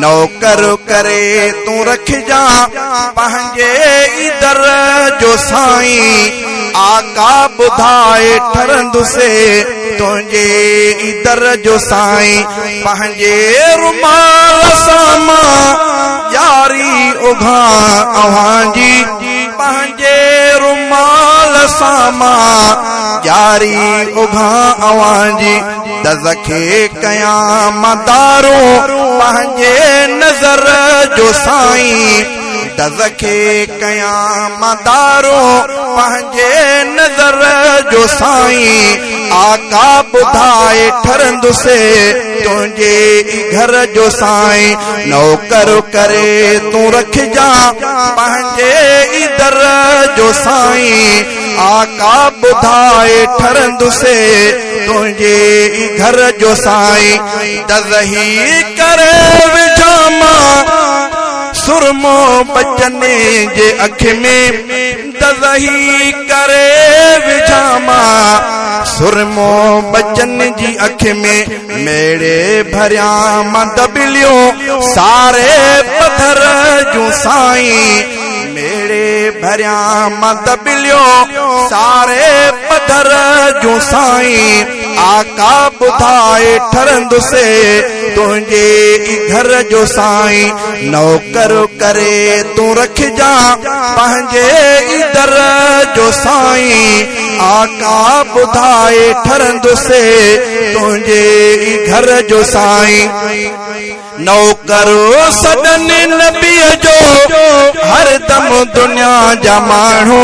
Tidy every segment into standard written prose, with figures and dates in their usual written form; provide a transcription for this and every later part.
नौकर करे तू रख जा पंहिंजे दर जो साईं आका बुधाए ठरंदुसे तुझे दर जो साईं पंहिंजे रुमाल सामा यारी उघा अव्हांजी पंहिंजे रुमाल सामा यारी उघा अव्हांजी दज़खे कयां मदारो पंहिंजे नज़र जो साईं दज़खे कयां मदारो पंहिंजे नज़र जो साईं आका बुधाए ठरंदुसे तुझे घर जो साईं नौकर करे तू रख जा पंहिंजे दर जो साईं आका बुधाए ठरंदुसे तुझे घर जो साईं दज़ही करे विझामा सुरमो बचने जे अख में दज़ही करे विझामा सुरमो बचन जी अख में मेरे भरिया मां दबिलियो सारे पत्थर जूं साईं मेरे भरिया मां दबिलियो सारे पत्थर जूं साईं आका बुधाए ठरंदुसे तुझे घर जो साईं नौकर करे तू रख जा पंहिंजे दर जो साईं आका बुधाए ठरंदुसे तुझे घर जो साईं नौकर सदन नबीअ जो हर दम दुनिया जा माण्हू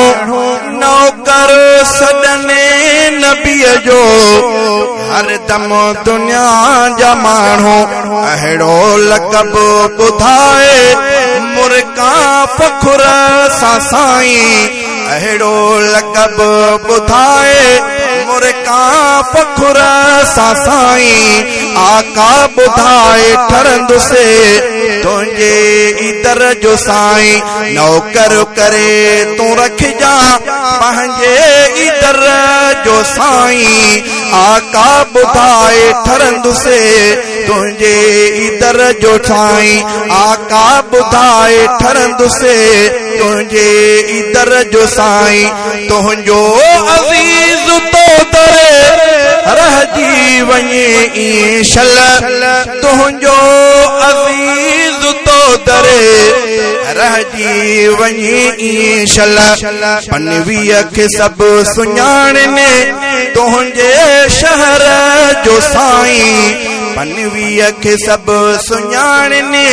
नौकर सदन नबीअ जो हर दम दुनिया जा माण्हू अहिड़ो लक़ब ॿुधाए मुर्का फ़खुर सां साईं अहिड़ो लक़ब ॿुधाए मुर्का फ़खुर सां साईं आका बुधाए ठरंदुसे तुझे दर जो साईं नौकर करे तू रख जा पंहिंजे दर जो साईं आका बुधाए ठरंदुसे तुझे दर जो साईं आका बुधाए ठरंदुसे तुझे दर जो साईं तुंहिंजो अज़ीज़ तो दरे रहजी वञे ई शल तुंहिंजो अज़ीज़ तो दरे रहजी वञे ई शल पनवीअ खे सभु सुञाणने तुंहिंजे शहर जो साईं पनवीअ खे सभु सुञाणने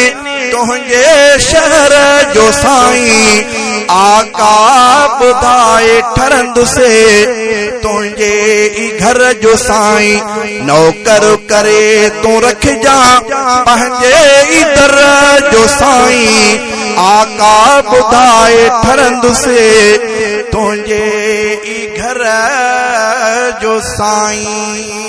तुंहिंजे शहर जो साईं आका बुधाए ठरंदुसे तुझे घर जो साईं नौकर करे तू रख जा पंहिंजे दर जो साईं आका बुधाए ठरंदुसे तुझे घर जो साईं।